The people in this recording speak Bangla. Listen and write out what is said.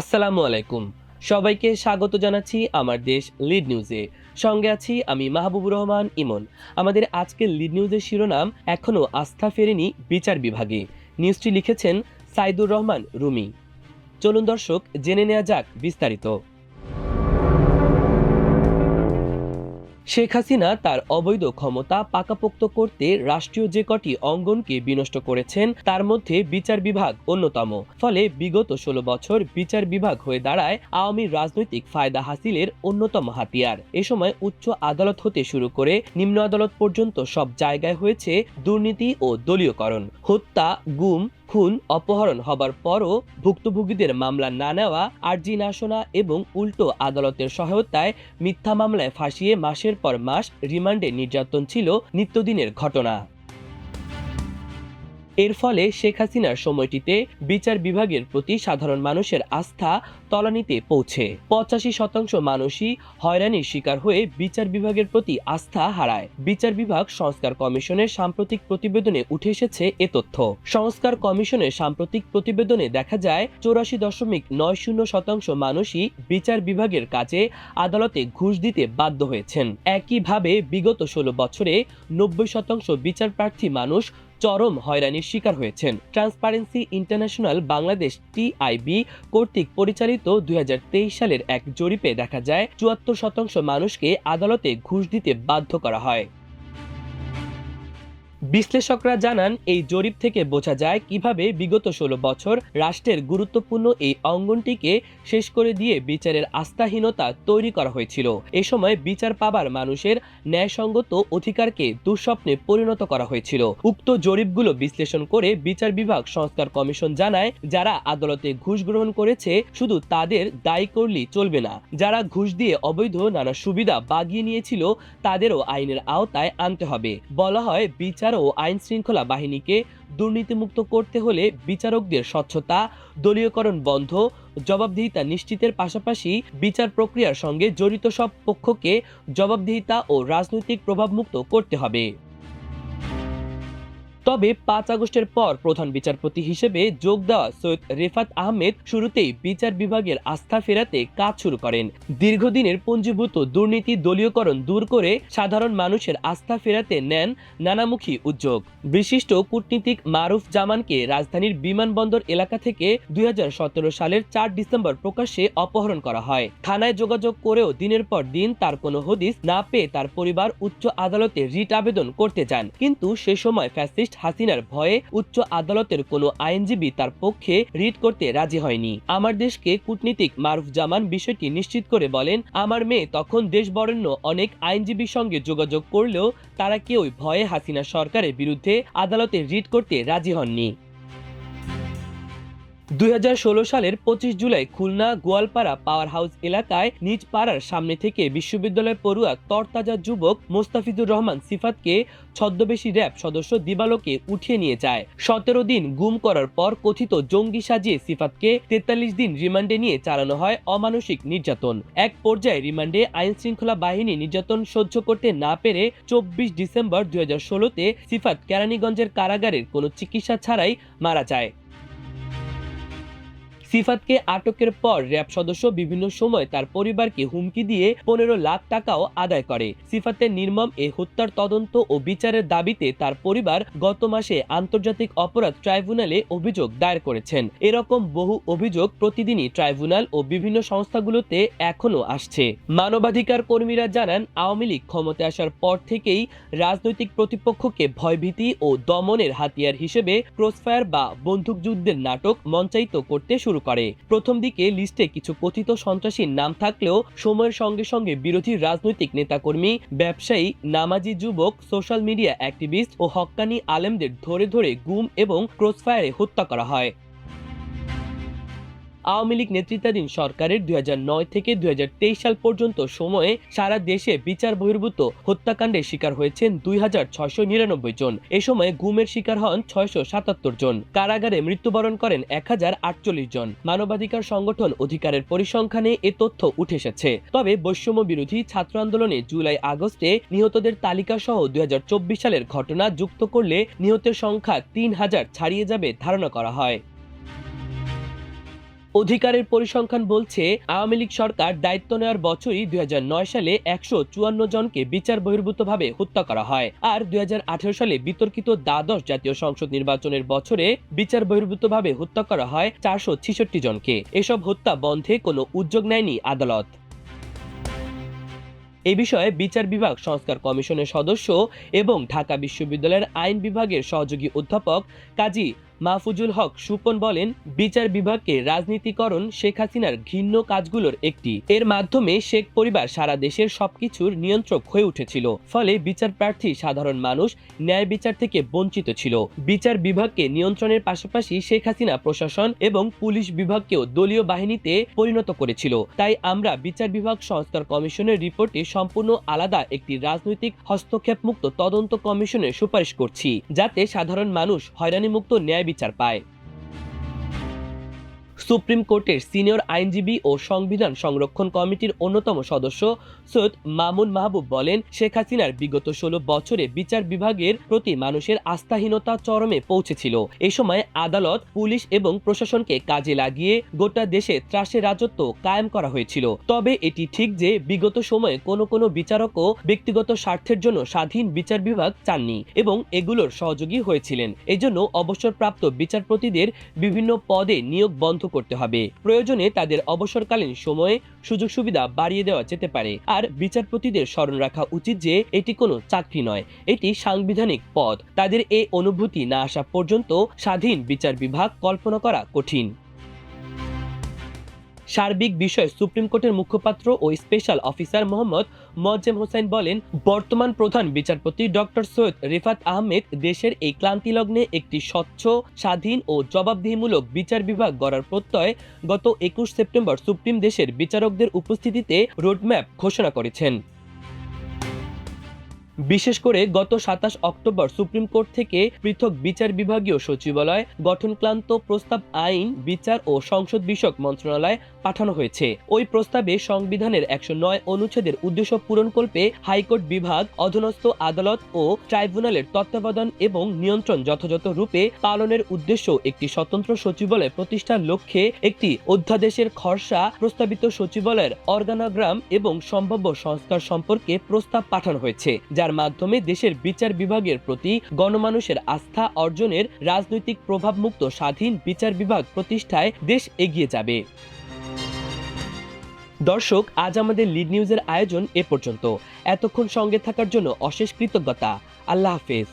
আসসালামু আলাইকুম। সবাইকে স্বাগত জানাচ্ছি আমার দেশ লিড নিউজে। সঙ্গে আছি আমি মাহবুবুর রহমান ইমন। আমাদের আজকের লিড নিউজের শিরোনাম, এখনও আস্থা ফেরেনি বিচার বিভাগে। নিউজটি লিখেছেন সাইদুর রহমান রুমি। চলুন দর্শক, জেনে নেওয়া যাক বিস্তারিত। শেখ হাসিনা তার অবৈধ ক্ষমতা পাকাপোক্ত করতে রাষ্ট্রীয় যে কটি অঙ্গনকে বিনষ্ট করেছেন তার মধ্যে বিচার বিভাগ অন্যতম। ফলে বিগত ১৬ বছর বিচার বিভাগ হয়ে দাঁড়ায় আওয়ামী রাজনৈতিক ফায়দা হাসিলের অন্যতম হাতিয়ার। এ সময় উচ্চ আদালত হতে শুরু করে নিম্ন আদালত পর্যন্ত সব জায়গায় হয়েছে দুর্নীতি ও দলীয়করণ। হত্যা, গুম, খুন, অপহরণ হবার পরও ভুক্তভোগীদের মামলা না নেওয়া, আর্জি না শোনা এবং উল্টো আদালতের সহায়তায় মিথ্যা মামলায় ফাঁসিয়ে মাসের পর মাস রিমান্ডে নির্যাতন ছিল নিত্যদিনের ঘটনা। এর ফলে শেখ হাসিনার সময়টিতে বিচার বিভাগের প্রতি সাধারণ মানুষের আস্থা তলানিতে পৌঁছে। ৮৫% মানুষই হয়রানির শিকার হয়ে বিচার বিভাগের প্রতি আস্থা হারায়। বিচার বিভাগ সংস্কার কমিশনের সাম্প্রতিক প্রতিবেদনে উঠে এসেছে এ তথ্য। সংস্কার কমিশনের সাম্প্রতিক প্রতিবেদনে দেখা যায় ৮৪.৯০% মানুষই বিচার বিভাগের কাজে আদালতে ঘুষ দিতে বাধ্য হয়েছেন। একইভাবে বিগত ১৬ বছরে ৯০% বিচার প্রার্থী মানুষ চরম হয়রানির শিকার হয়েছেন। ট্রান্সপারেন্সি ইন্টারন্যাশনাল বাংলাদেশ TIB কর্তৃক পরিচালিত ২০২৩ সালের এক জরিপে দেখা যায় ৭৪% মানুষকে আদালতে ঘুষ দিতে বাধ্য করা হয়। বিশ্লেষকরা জানান, এই জরিপ থেকে বোঝা যায় কিভাবে বিগত ১৬ বছর রাষ্ট্রের গুরুত্বপূর্ণ এই অঙ্গনটিকে শেষ করে দিয়ে বিচারের আস্থাহীনতা তৈরি করা হয়েছিল। এ সময় বিচার পাবার মানুষের ন্যায়সঙ্গত অধিকারকে দুঃস্বপ্নে পরিণত করা হয়েছিল। উক্ত জরিপগুলো বিশ্লেষণ করে বিচার বিভাগ সংস্কার কমিশন জানায়, যারা আদালতে ঘুষ গ্রহণ করেছে শুধু তাদের দায়ী করলেই চলবে না, যারা ঘুষ দিয়ে অবৈধ নানা সুবিধা বাগিয়ে নিয়েছিল তাদেরও আইনের আওতায় আনতে হবে। বলা হয়, বিচার ও আইন শৃঙ্খলা বাহিনীকে দুর্নীতিমুক্ত করতে হলে বিচারকদের স্বচ্ছতা, দলীয়করণ বন্ধ, জবাবদিহিতা নিশ্চিতের পাশাপাশি বিচার প্রক্রিয়ার সঙ্গে জড়িত সব পক্ষকে জবাবদিহিতা ও রাজনৈতিক প্রভাবমুক্ত করতে হবে। তবে ৫ আগস্টের পর প্রধান বিচারপতি হিসেবে যোগ দেওয়া সৈয়দ রেফাত আহমেদ শুরুতেই বিচার বিভাগের আস্থা ফেরাতে কাজ শুরু করেন। দীর্ঘদিনের পুঞ্জীভূত দুর্নীতি, দলীয়করণ দূর করে সাধারণ মানুষের আস্থা ফেরাতে নেন নানামুখী উদ্যোগ। বিশিষ্ট কূটনীতিক মারুফ জামানকে রাজধানীর বিমানবন্দর এলাকা থেকে ২০১৭ সালের ৪ ডিসেম্বর প্রকাশ্যে অপহরণ করা হয়। থানায় যোগাযোগ করেও দিনের পর দিন তার কোনো হদিস না পেয়ে তার পরিবার উচ্চ আদালতে রিট আবেদন করতে যান। কিন্তু সে সময় ফ্যাসিস্ট হাসিনার ভয়ে উচ্চ আদালতের কোনো আইনজীবী তার পক্ষে রিট করতে রাজি হয়নি। আমার দেশকে কূটনীতিক মারুফ জামান বিষয়টি নিশ্চিত করে বলেন, আমার মেয়ে তখন দেশ বরেণ্য অনেক আইনজীবীর সঙ্গে যোগাযোগ করলেও তারা কেউই ভয়ে হাসিনা সরকারের বিরুদ্ধে আদালতে রিট করতে রাজি হননি। ২০১৬ সালের ২৫ জুলাই খুলনা গোয়ালপাড়া পাওয়ার হাউস এলাকায় নিজ পাড়ার সামনে থেকে বিশ্ববিদ্যালয় পড়ুয়া তরতাজা যুবক মোস্তাফিজুর রহমান সিফাতকে ছদ্মবেশী র‍্যাব সদস্য দিবালোকে উঠিয়ে নিয়ে যায়। ১৭ দিন গুম করার পর কথিত জঙ্গি সাজিয়ে সিফাতকে ৪৩ দিন রিমান্ডে নিয়ে চালানো হয় অমানসিক নির্যাতন। এক পর্যায়ে রিমান্ডে আইন শৃঙ্খলা বাহিনী নির্যাতন সহ্য করতে না পেরে ২৪ ডিসেম্বর ২০১৬-তে সিফাত কেরানীগঞ্জের কারাগারের কোনো চিকিৎসা ছাড়াই মারা যায়। সিফাতকে আটকের পর র‍্যাব সদস্য বিভিন্ন সময় তার পরিবারকে হুমকি দিয়ে ১৫ লাখ টাকাও আদায় করে। সিফাতের নির্মম এ হত্যার তদন্ত ও বিচারের দাবিতে তার পরিবার গত মাসে আন্তর্জাতিক অপরাধ ট্রাইব্যুনালে অভিযোগ দায়ের করেছেন। এরকম বহু অভিযোগ প্রতিদিনই ট্রাইব্যুনাল ও বিভিন্ন সংস্থাগুলোতে এখনো আসছে। মানবাধিকার কর্মীরা জানান, আওয়ামী লীগ ক্ষমতায় আসার পর থেকেই রাজনৈতিক প্রতিপক্ষকে ভয়ভীতি ও দমনের হাতিয়ার হিসেবে ক্রসফায়ার বা বন্দুকযুদ্ধের নাটক মঞ্চায়িত করতে শুরু করে। প্রথম দিকে লিস্টে কিছু কথিত সন্ত্রাসীর নাম থাকলেও সময়ের সঙ্গে সঙ্গে বিরোধী রাজনৈতিক নেতাকর্মী, ব্যবসায়ী, নামাজি যুবক, সোশ্যাল মিডিয়া অ্যাক্টিভিস্ট ও হক্কানি আলেমদের ধরে ধরে গুম এবং ক্রসফায়ারে হত্যা করা হয়। আওয়ামী লীগ নেতৃত্বাধীন সরকারের ২০০৯ থেকে ২০২৩ সাল পর্যন্ত সময়ে সারা দেশে বিচার বহির্ভূত হত্যাকাণ্ডের শিকার হয়েছেন ২৬৯৯ জন। এ সময় গুমের শিকার হন ৬৭৭ জন। কারাগারে মৃত্যুবরণ করেন ১০৪৮ জন। মানবাধিকার সংগঠন অধিকারের পরিসংখ্যানে এ তথ্য উঠে এসেছে। তবে বৈষম্য বিরোধী ছাত্র আন্দোলনে জুলাই আগস্টে নিহতদের তালিকা সহ ২০২৪ সালের ঘটনা যুক্ত করলে নিহতের সংখ্যা ৩,০০০ ছাড়িয়ে যাবে ধারণা করা হয়। অধিকারের পরিসংখ্যান বলছে আওয়ামী লীগ সরকার দায়িত্ব নেওয়ার বছরই 2009 সালে 154 জনকে বিচার বহির্ভূতভাবে হত্যা করা হয়, আর 2018 সালে বিতর্কিত দ্বাদশ জাতীয় সংসদ নির্বাচনের বছরে বিচার বহির্ভূতভাবে হত্যা করা হয় 466 জনকে। এসব হত্যা বন্ধে কোনো উদ্যোগ নেয়নি আদালত। এ বিষয়ে বিচার বিভাগ সংস্কার কমিশনের সদস্য এবং ঢাকা বিশ্ববিদ্যালয়ের আইন বিভাগের সহযোগী অধ্যাপক কাজী মাহফুজুল হক সুপন বলেন, বিচার বিভাগকে রাজনীতিকরণ শেখ হাসিনার ঘৃণ্য কাজগুলোর একটি। এর মাধ্যমে শেখ পরিবার সারা দেশের সবকিছুর নিয়ন্ত্রক হয়ে উঠেছিল, ফলে বিচার প্রার্থী সাধারণ মানুষ ন্যায় বিচার থেকে বঞ্চিত ছিল। বিচার বিভাগকে নিয়ন্ত্রণের পাশাপাশি শেখ হাসিনা প্রশাসন এবং পুলিশ বিভাগকেও দলীয় বাহিনীতে পরিণত করেছিল। তাই আমরা বিচার বিভাগ সংস্কার কমিশনের রিপোর্টে সম্পূর্ণ আলাদা একটি রাজনৈতিক হস্তক্ষেপমুক্ত তদন্ত কমিশনের সুপারিশ করছি, যাতে সাধারণ মানুষ হয়রানিমুক্ত ন্যায় বিচার পায়। সুপ্রিম কোর্টের সিনিয়র আইনজীবী ও সংবিধান সংরক্ষণ কমিটির অন্যতম সদস্য সৈয়দ মামুন মাহবুব বলেন, শেখ হাসিনার বিগত 16 বছরে বিচার বিভাগের প্রতি মানুষের আস্থাহীনতা চরমে পৌঁছেছিল। এ সময় আদালত, পুলিশ এবং প্রশাসনকে কাজে লাগিয়ে গোটা দেশে ত্রাসের রাজত্ব কায়েম করা হয়েছিল। তবে এটি ঠিক যে বিগত সময়ে কোনো বিচারকও ব্যক্তিগত স্বার্থের জন্য স্বাধীন বিচার বিভাগ চাননি এবং এগুলোর সহযোগী হয়েছিলেন। এজন্য অবসরপ্রাপ্ত বিচারপতিদের বিভিন্ন পদে নিয়োগ বন্ধ করতে হবে। প্রয়োজনে তাদের অবসরকালীন সময়ে সুযোগ সুবিধা বাড়িয়ে দেওয়া যেতে পারে। আর বিচারপতিদের স্মরণ রাখা উচিত যে এটি কোনো চাকরি নয়, এটি সাংবিধানিক পদ। তাদের এই অনুভূতি না আসা পর্যন্ত স্বাধীন বিচার বিভাগ কল্পনা করা কঠিন। সার্বিক বিষয়ে সুপ্রিম কোর্টের মুখপাত্র ও স্পেশাল অফিসার মোহাম্মদ মোয়াজ্জেম হোসেন বলেন, বর্তমান প্রধান বিচারপতি ডক্টর সৈয়দ রেফাত আহমেদ দেশের এই ক্লান্তিলগ্নে একটি স্বচ্ছ, স্বাধীন ও জবাবদিহিমূলক বিচার বিভাগ গড়ার প্রত্যয় গত 21 সেপ্টেম্বর সুপ্রিম দেশের বিচারকদের উপস্থিতিতে রোডম্যাপ ঘোষণা করেছেন। বিশেষ করে গত 27 অক্টোবর সুপ্রিম কোর্ট থেকে পৃথক বিচার বিভাগীয় সচিবালয় গঠনক্রান্ত প্রস্তাব আইন, বিচার ও সংসদ বিষয়ক মন্ত্রণালয়ে পাঠানো হয়েছে। ওই প্রস্তাবে সংবিধানের 109 অনুচ্ছেদের উদ্দেশ্য পূরণকল্পে হাইকোর্ট বিভাগ, অধীনস্থ আদালত ও ট্রাইব্যুনালের তত্ত্বাবধান এবং নিয়ন্ত্রণ যথাযথ রূপে পালনের উদ্দেশ্য একটি স্বতন্ত্র সচিবালয় প্রতিষ্ঠার লক্ষ্যে একটি অধ্যাদেশের খসড়া, প্রস্তাবিত সচিবালয়ের অর্গানোগ্রাম এবং সম্ভাব্য সংস্কার সম্পর্কে প্রস্তাব পাঠানো হয়েছে, যার মাধ্যমে দেশের বিচার বিভাগের প্রতি গণমানুষের আস্থা অর্জনের রাজনৈতিক প্রভাবমুক্ত স্বাধীন বিচার বিভাগ প্রতিষ্ঠায় দেশ এগিয়ে যাবে। দর্শক, আজ আমাদের লিড নিউজের আয়োজন এ পর্যন্ত। এতক্ষণ সঙ্গে থাকার জন্য অশেষ কৃতজ্ঞতা। আল্লাহ হাফেজ।